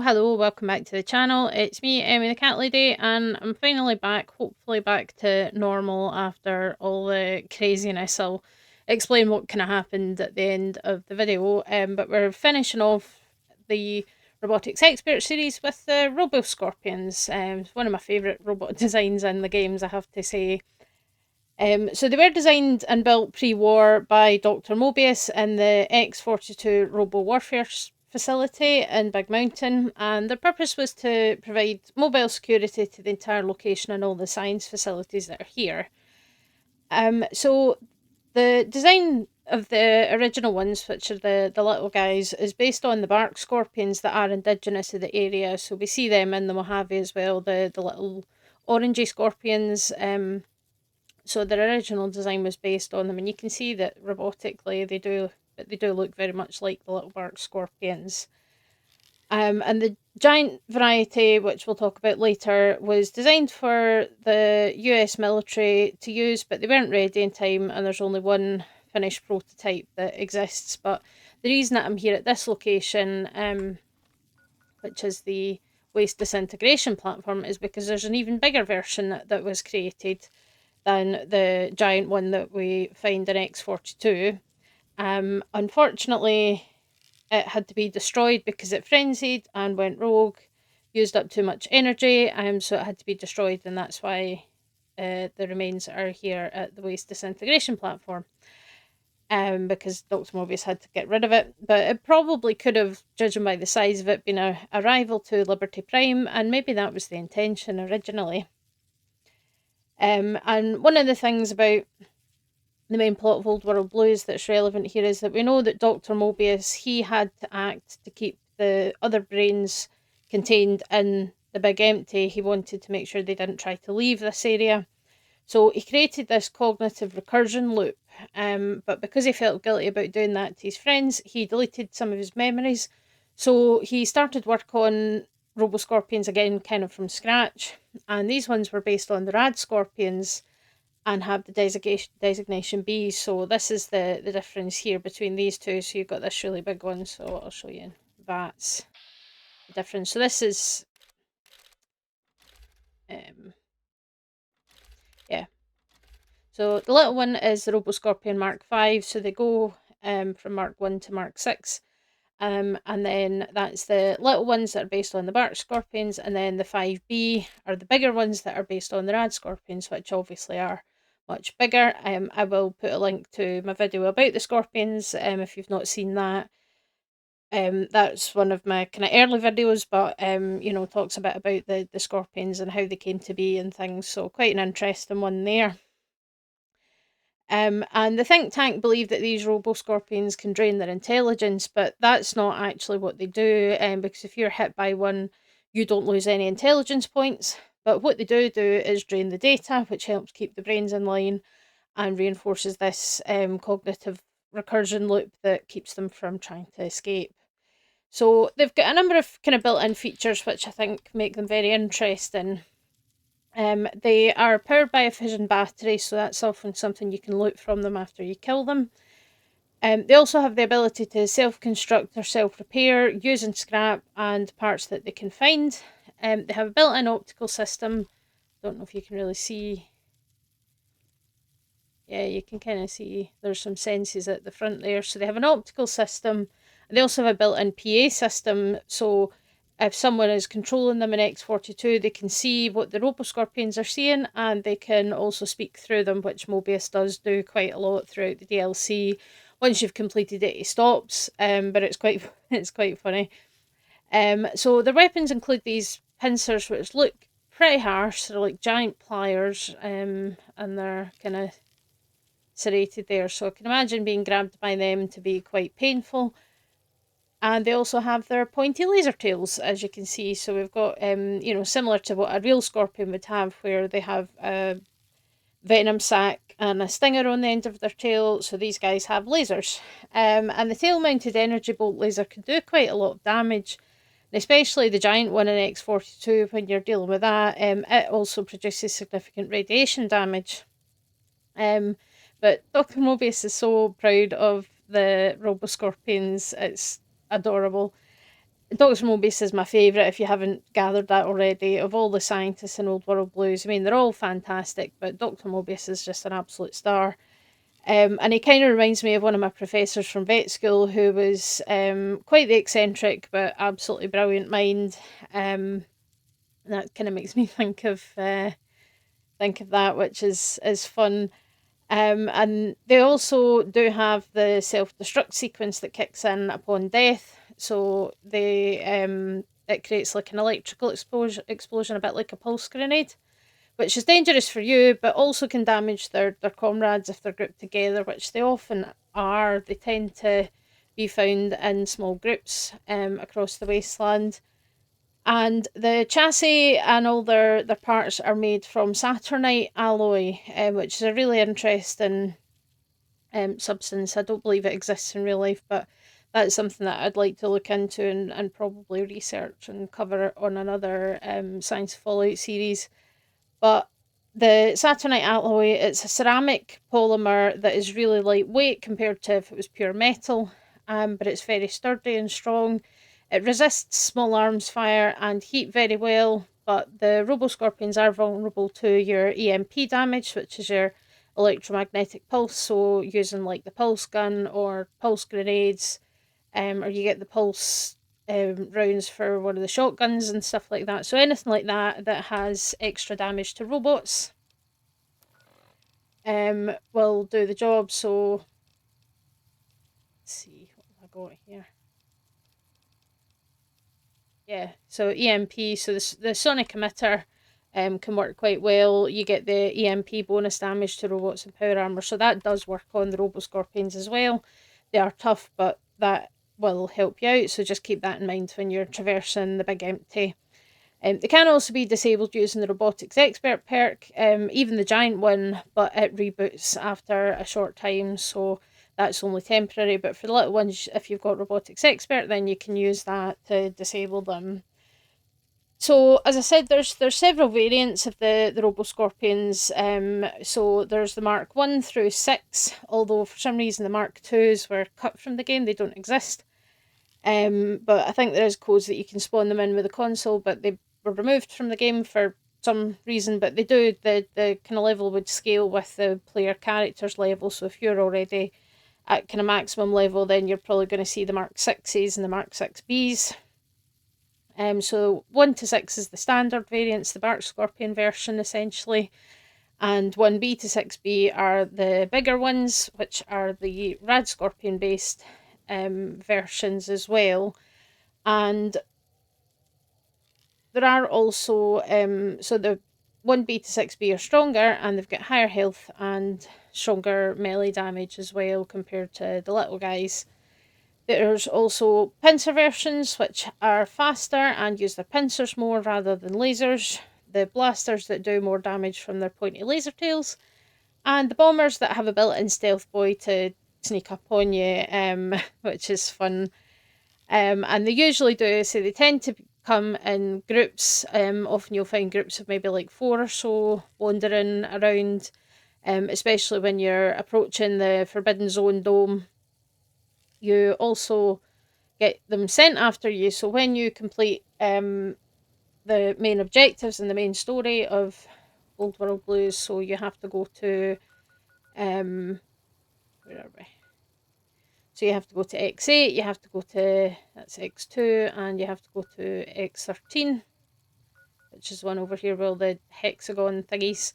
Hello, welcome back to the channel. It's me, Emmy the Cat Lady, and I'm finally back, hopefully back to normal after all the craziness. I'll explain what kind of happened at the end of the video, but we're finishing off the Robotics Expert series with the Roboscorpions. It's one of my favourite robot designs in the games, I have to say. So they were designed and built pre-war by Dr. Mobius in the X-42 Robo Warfare facility in Big Mountain, and their purpose was to provide mobile security to the entire location and all the science facilities that are here. So the design of the original ones, which are the little guys, is based on the bark scorpions that are indigenous to the area. So we see them in the Mojave as well, the little orangey scorpions. So their original design was based on them, and you can see that robotically they do look very much like the little bark scorpions. And the giant variety, which we'll talk about later, was designed for the US military to use, but they weren't ready in time, and there's only one finished prototype that exists. But the reason that I'm here at this location, which is the waste disintegration platform, is because there's an even bigger version that was created than the giant one that we find in X-42. Unfortunately, it had to be destroyed because it frenzied and went rogue, used up too much energy, so it had to be destroyed, and that's why the remains are here at the waste disintegration platform. Because Dr. Mobius had to get rid of it, but it probably could have, judging by the size of it, been a rival to Liberty Prime, and maybe that was the intention originally. And one of the things about the main plot of Old World Blues that's relevant here is that we know that Dr. Mobius, he had to act to keep the other brains contained in the Big Empty. He wanted to make sure they didn't try to leave this area. So he created this cognitive recursion loop, but because he felt guilty about doing that to his friends, he deleted some of his memories. So he started work on Roboscorpions again, kind of from scratch, and these ones were based on the rad scorpions and have the designation B. So this is the difference here between these two. So you've got this really big one, so I'll show you. That's the difference. So this is yeah. So the little one is the Roboscorpion Mark 5. So they go from Mark 1 to Mark 6. And then that's the little ones that are based on the bark scorpions, and then the 5B are the bigger ones that are based on the rad scorpions, which obviously are much bigger. I will put a link to my video about the scorpions if you've not seen that. That's one of my kind of early videos, but talks a bit about the scorpions and how they came to be and things, so quite an interesting one there. And the think tank believe that these roboscorpions can drain their intelligence, but that's not actually what they do, because if you're hit by one, you don't lose any intelligence points. But what they do is drain the data, which helps keep the brains in line and reinforces this cognitive recursion loop that keeps them from trying to escape. So they've got a number of kind of built-in features which I think make them very interesting. They are powered by a fission battery, so that's often something you can loot from them after you kill them. They also have the ability to self-construct or self-repair using scrap and parts that they can find. They have a built-in optical system. Don't know if you can really see. Yeah, you can kind of see there's some sensors at the front there. So they have an optical system. They also have a built-in PA system, so if someone is controlling them in X-42, they can see what the Roboscorpions are seeing, and they can also speak through them, which Mobius does do quite a lot throughout the DLC. Once you've completed it, he stops, but it's quite funny. So their weapons include these pincers, which look pretty harsh. They're like giant pliers, and they're kind of serrated there. So I can imagine being grabbed by them to be quite painful. And they also have their pointy laser tails, as you can see. So we've got, similar to what a real scorpion would have, where they have a venom sac and a stinger on the end of their tail. So these guys have lasers. And the tail-mounted energy bolt laser can do quite a lot of damage, and especially the giant one in X-42, when you're dealing with that. It also produces significant radiation damage. But Dr. Mobius is so proud of the Roboscorpions. It's adorable. Dr. Mobius is my favourite, if you haven't gathered that already. Of all the scientists in Old World Blues, I mean, they're all fantastic, but Dr. Mobius is just an absolute star. And he kind of reminds me of one of my professors from vet school, who was quite the eccentric but absolutely brilliant mind. That kind of makes me think of that, which is fun. And they also do have the self destruct sequence that kicks in upon death. So it creates like an electrical explosion, a bit like a pulse grenade, which is dangerous for you, but also can damage their comrades if they're grouped together, which they often are. They tend to be found in small groups across the wasteland. And the chassis and all their parts are made from Saturnite alloy, which is a really interesting substance. I don't believe it exists in real life, but that's something that I'd like to look into and probably research and cover on another Science Fallout series. But the Saturnite alloy, it's a ceramic polymer that is really lightweight compared to if it was pure metal, but it's very sturdy and strong. It resists small arms fire and heat very well, but the Roboscorpions are vulnerable to your EMP damage, which is your electromagnetic pulse. So using like the pulse gun or pulse grenades, or you get the pulse rounds for one of the shotguns and stuff like that. So anything like that that has extra damage to robots will do the job. So let's see what have I got here. Yeah, so EMP, so the sonic emitter can work quite well. You get the EMP bonus damage to robots and power armor, so that does work on the Roboscorpions as well. They are tough, but that will help you out, so just keep that in mind when you're traversing the Big Empty. They can also be disabled using the Robotics Expert perk, even the giant one, but it reboots after a short time, so that's only temporary. But for the little ones, if you've got Robotics Expert, then you can use that to disable them. So as I said, there's several variants of the Roboscorpions. So there's the Mark 1 through 6, although for some reason the Mark 2s were cut from the game, they don't exist. But I think there is codes that you can spawn them in with the console, but they were removed from the game for some reason. But they do, the kind of level would scale with the player character's level. So if you're already at kind of maximum level, then you're probably going to see the Mark 6s and the Mark 6Bs. So 1 to 6 is the standard variants, the Bark Scorpion version essentially. And 1B to 6B are the bigger ones, which are the Rad Scorpion based versions as well. And there are also, so the 1B to 6B are stronger and they've got higher health and stronger melee damage as well compared to the little guys. There's also pincer versions, which are faster and use their pincers more rather than lasers. The blasters that do more damage from their pointy laser tails. And the bombers that have a built-in stealth boy to sneak up on you, which is fun. And they usually do, so they tend to come in groups. Often you'll find groups of maybe like 4 or so wandering around, especially when you're approaching the Forbidden Zone dome. You also get them sent after you, so when you complete the main objectives and the main story of Old World Blues, so you have to go to where are we? So you have to go to X8, you have to go to, that's X2, and you have to go to X13, which is one over here with all the hexagon thingies.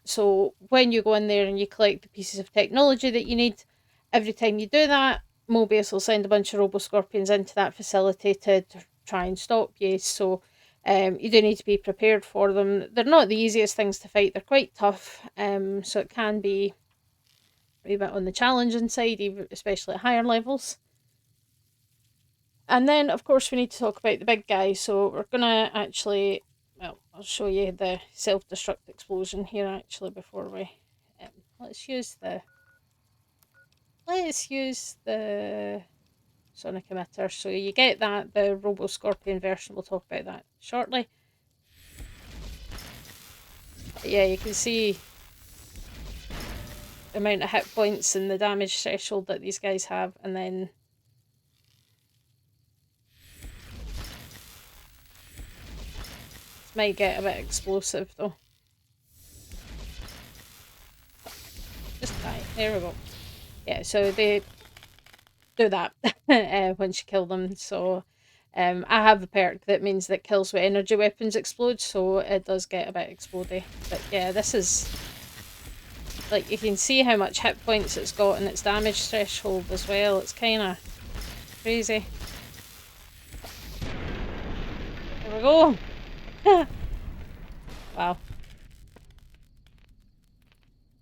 So when you go in there and you collect the pieces of technology that you need, every time you do that, Mobius will send a bunch of Roboscorpions into that facility to try and stop you. So you do need to be prepared for them. They're not the easiest things to fight. They're quite tough. So it can be a wee bit on the challenging side, even especially at higher levels. And then, of course, we need to talk about the big guy. So we're gonna actually, well, I'll show you the self-destruct explosion here actually before we. Let's use the sonic emitter. So you get that, the Roboscorpion version. We'll talk about that shortly. But yeah, you can see the amount of hit points and the damage threshold that these guys have, and then might get a bit explosive though. Just die. There we go. Yeah, so they do that once you kill them. So I have a perk that means that kills with energy weapons explode, so it does get a bit explodey. But yeah, this is... like, you can see how much hit points it's got and its damage threshold as well. It's kind of crazy. There we go. Wow.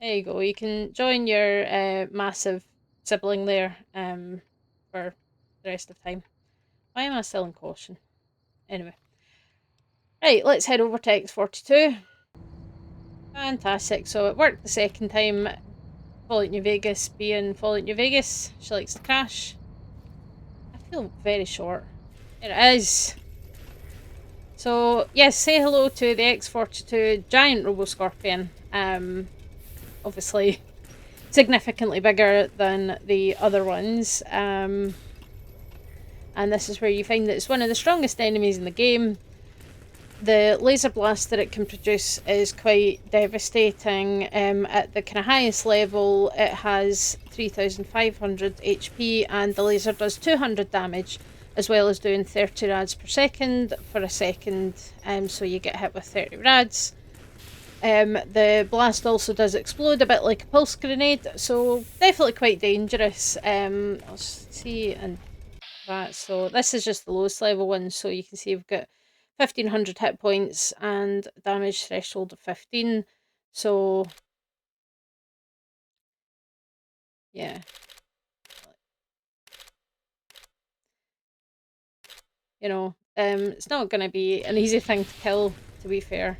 There you go. You can join your massive sibling there for the rest of the time. Why am I still in caution? Anyway. Right, let's head over to X42. Fantastic. So it worked the second time. Fallout New Vegas being Fallout New Vegas. She likes to crash. I feel very short. It is. So, yes, say hello to the X42 giant Roboscorpion. Obviously, significantly bigger than the other ones. And this is where you find that it's one of the strongest enemies in the game. The laser blast that it can produce is quite devastating. At the kind of highest level, it has 3,500 HP, and the laser does 200 damage, as well as doing 30 rads per second for a second, so you get hit with 30 rads. The blast also does explode a bit like a pulse grenade, so definitely quite dangerous. Let's see, and that. So this is just the lowest level one, so you can see we've got 1,500 hit points and damage threshold of 15. So yeah, you know, it's not going to be an easy thing to kill, to be fair.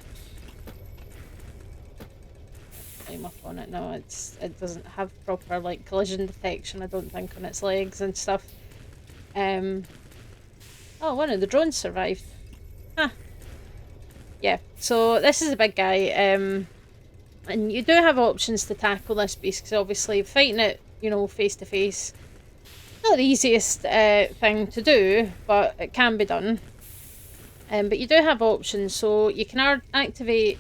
Climb up on it. No, it doesn't have proper like collision detection, I don't think, on its legs and stuff. Oh, one of the drones survived. Huh. Yeah, so this is a big guy, and you do have options to tackle this beast, because obviously fighting it, you know, face to face, not the easiest thing to do, but it can be done. But you do have options, so you can activate,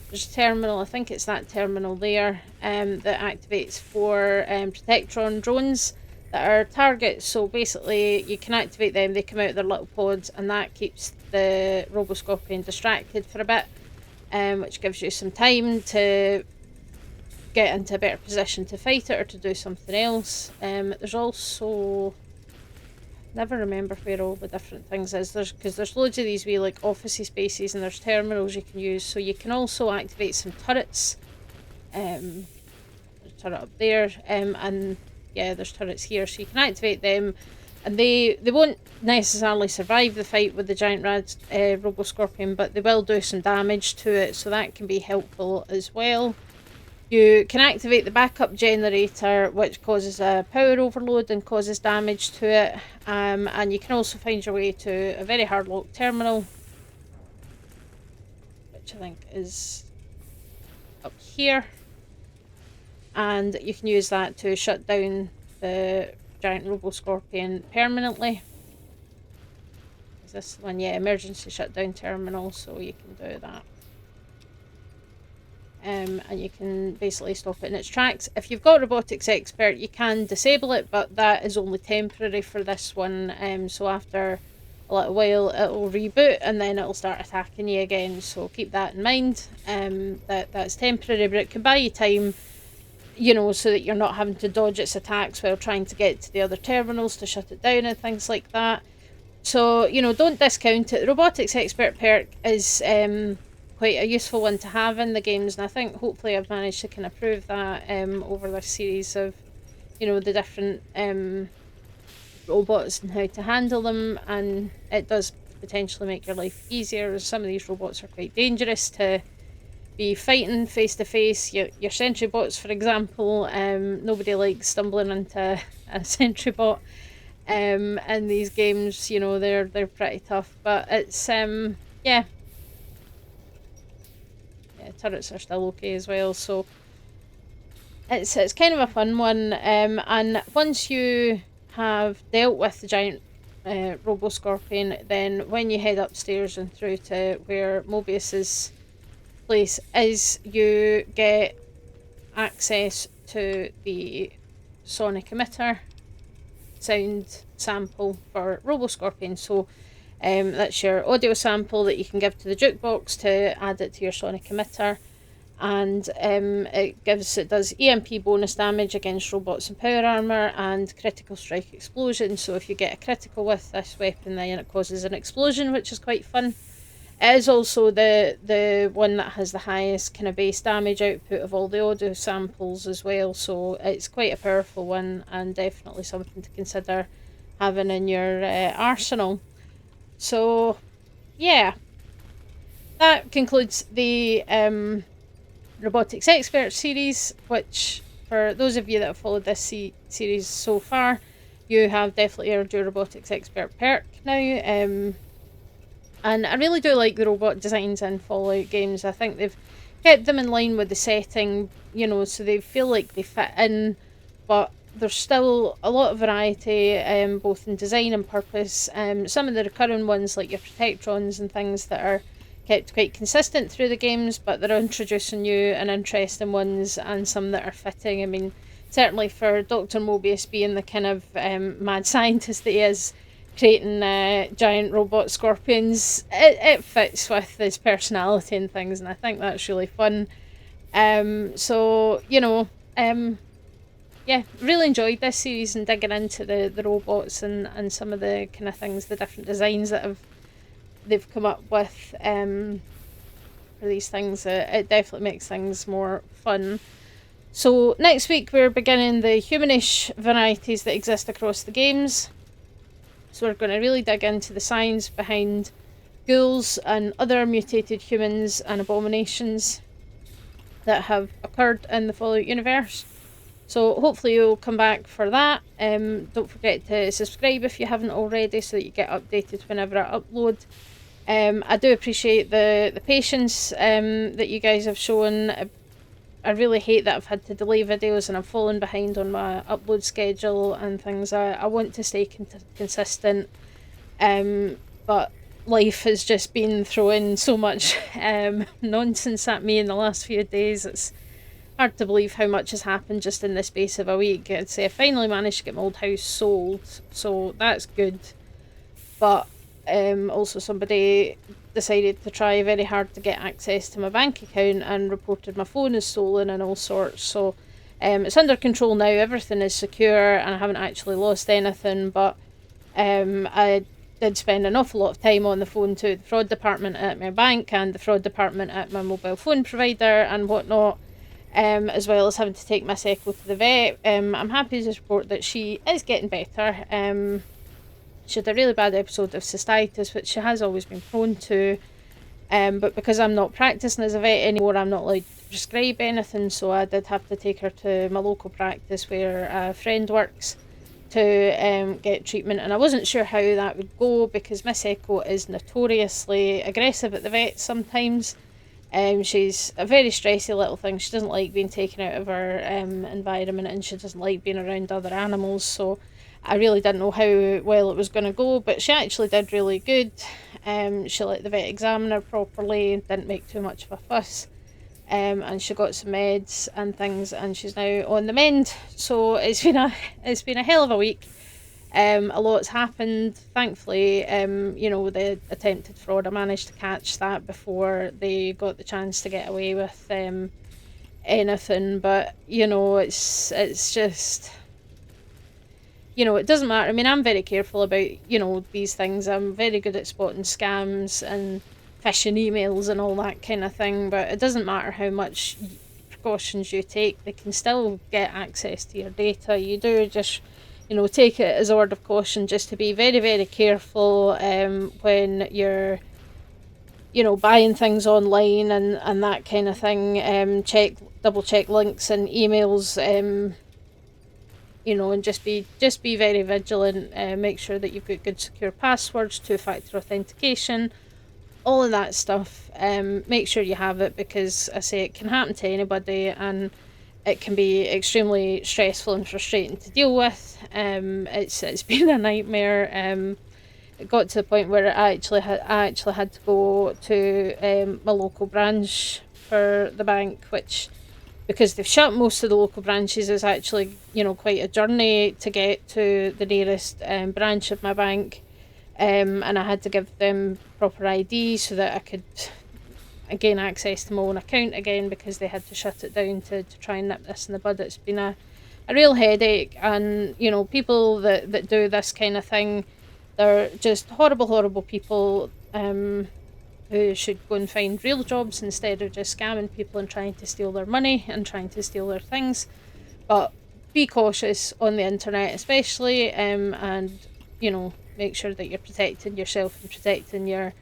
there's a terminal, I think it's that terminal there, that activates for Protectron drones that are targets. So basically you can activate them, they come out of their little pods, and that keeps the Roboscorpion distracted for a bit, which gives you some time to get into a better position to fight it or to do something else. There's also... never remember where all the different things is. Because there's loads of these wee like officey spaces, and there's terminals you can use. So you can also activate some turrets. There's a turret up there, and yeah, there's turrets here. So you can activate them, and they won't necessarily survive the fight with the giant Roboscorpion, but they will do some damage to it, so that can be helpful as well. You can activate the backup generator, which causes a power overload and causes damage to it. And you can also find your way to a very hard locked terminal, which I think is up here. And you can use that to shut down the giant Roboscorpion permanently. Is this one? Yeah, emergency shutdown terminal, so you can do that. And you can basically stop it in its tracks. If you've got Robotics Expert, you can disable it, but that is only temporary for this one. So after a little while, it'll reboot and then it'll start attacking you again. So keep that in mind. That's temporary, but it can buy you time, you know, so that you're not having to dodge its attacks while trying to get to the other terminals to shut it down and things like that. So, you know, don't discount it. The Robotics Expert perk is quite a useful one to have in the games, and I think hopefully I've managed to kind of prove that over this series of, you know, the different robots and how to handle them, and it does potentially make your life easier, as some of these robots are quite dangerous to be fighting face to face. Your sentry bots, for example, nobody likes stumbling into a sentry bot in these games. You know, they're pretty tough, but it's yeah, turrets are still okay as well, so it's kind of a fun one. And once you have dealt with the giant Roboscorpion, then when you head upstairs and through to where Mobius's place is, you get access to the sonic emitter sound sample for Roboscorpion. So that's your audio sample that you can give to the jukebox to add it to your sonic emitter. And it does EMP bonus damage against robots and power armor and critical strike explosion. So if you get a critical with this weapon, then it causes an explosion, which is quite fun. It is also the one that has the highest kind of base damage output of all the audio samples as well. So it's quite a powerful one and definitely something to consider having in your arsenal. So yeah, that concludes the Robotics Expert series, which for those of you that have followed this series so far, you have definitely earned your Robotics Expert perk now. And I really do like the robot designs in Fallout games. I think they've kept them in line with the setting, you know, so they feel like they fit in, but there's still a lot of variety, both in design and purpose. Some of the recurring ones, like your Protectrons and things, that are kept quite consistent through the games, but they're introducing new and interesting ones, and some that are fitting. I mean, certainly for Dr. Mobius being the kind of mad scientist that he is, creating giant robot scorpions, it fits with his personality and things, and I think that's really fun. So, you know, yeah, really enjoyed this series and digging into the robots and some of the kind of things, the different designs that they've come up with for these things. It definitely makes things more fun. So next week we're beginning the humanish varieties that exist across the games. So we're going to really dig into the science behind ghouls and other mutated humans and abominations that have occurred in the Fallout universe. So hopefully you'll come back for that. Don't forget to subscribe if you haven't already, so that you get updated whenever I upload. I do appreciate the patience that you guys have shown. I really hate that I've had to delay videos and I'm falling behind on my upload schedule and things. I want to stay consistent, but life has just been throwing so much nonsense at me in the last few days. It's hard to believe how much has happened just in the space of a week. I'd say I finally managed to get my old house sold, so that's good. But also somebody decided to try very hard to get access to my bank account and reported my phone as stolen and all sorts. So it's under control now, everything is secure, and I haven't actually lost anything, but I did spend an awful lot of time on the phone to the fraud department at my bank and the fraud department at my mobile phone provider and whatnot, as well as having to take Miss Echo to the vet. I'm happy to report that she is getting better. She had a really bad episode of cystitis, which she has always been prone to, but because I'm not practicing as a vet anymore, I'm not allowed to prescribe anything, so I did have to take her to my local practice where a friend works to get treatment, and I wasn't sure how that would go because Miss Echo is notoriously aggressive at the vet sometimes. She's a very stressy little thing. She doesn't like being taken out of her environment, and she doesn't like being around other animals, so I really didn't know how well it was going to go, but she actually did really good. She let the vet examine her properly, didn't make too much of a fuss, and she got some meds and things, and she's now on the mend. So it's been a hell of a week. A lot's happened. Thankfully, you know, the attempted fraud, I managed to catch that before they got the chance to get away with anything. But you know, it's just, you know, it doesn't matter. I mean, I'm very careful about, you know, these things. I'm very good at spotting scams and phishing emails and all that kind of thing, but it doesn't matter how much precautions you take, they can still get access to your data. You do just, you know, take it as a word of caution just to be very, very careful when you're, you know, buying things online and that kind of thing. Double check links and emails, you know, and just be very vigilant. Make sure that you've got good secure passwords, two-factor authentication, all of that stuff. Make sure you have it, because I say it can happen to anybody and it can be extremely stressful and frustrating to deal with. It's been a nightmare. it got to the point where I actually had to go to my local branch for the bank, which, because they've shut most of the local branches, is actually, you know, quite a journey to get to the nearest branch of my bank. And I had to give them proper ID so that I could gain access to my own account again, because they had to shut it down to try and nip this in the bud. It's been a real headache, and you know, people that do this kind of thing, they're just horrible people, who should go and find real jobs instead of just scamming people and trying to steal their money and trying to steal their things. But be cautious on the internet especially, and you know, make sure that you're protecting yourself and protecting your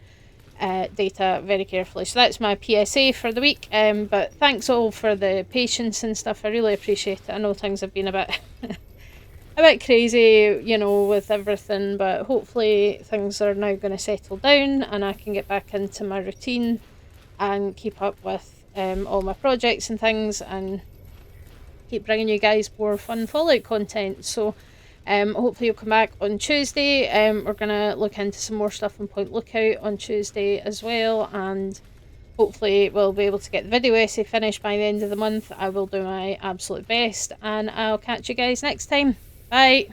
data very carefully. So that's my PSA for the week. But thanks all for the patience and stuff. I really appreciate it. I know things have been a bit a bit crazy, you know, with everything, but hopefully things are now going to settle down and I can get back into my routine and keep up with all my projects and things, and keep bringing you guys more fun Fallout content. So hopefully you'll come back on Tuesday. We're going to look into some more stuff on Point Lookout on Tuesday as well, and hopefully we'll be able to get the video essay finished by the end of the month. I will do my absolute best, and I'll catch you guys next time. Bye!